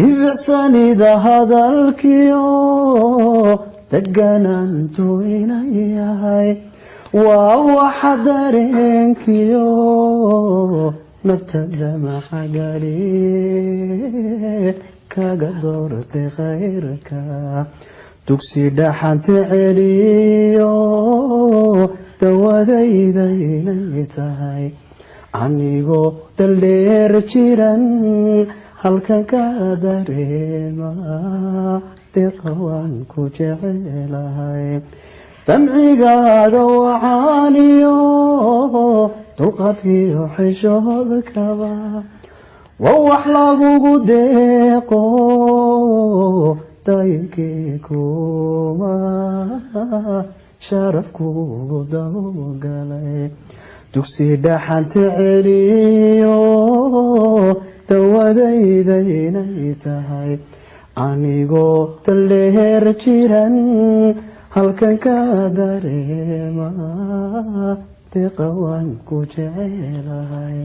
ibsanida hadalkiyo deganaantu inay yahay waa waxa dareenkiyo naftada maxagali kaga doortay khayrka dugsi dhaxanta celiyo dawadayda inay tahay anigoo daldheer jiran halkan ka dareema deeqawaan ku jecelahay damcigaaga wacaaniyo dulqaadkiyo xishoodkaba waa wax lagugu deeqo daayinkii kuma sharafkugu dabogalay dugsi dhaxanta celiyo dawadayda inay tahay anigoo daldheer jiran halkan ka dareema deeqawaan ku jecelahay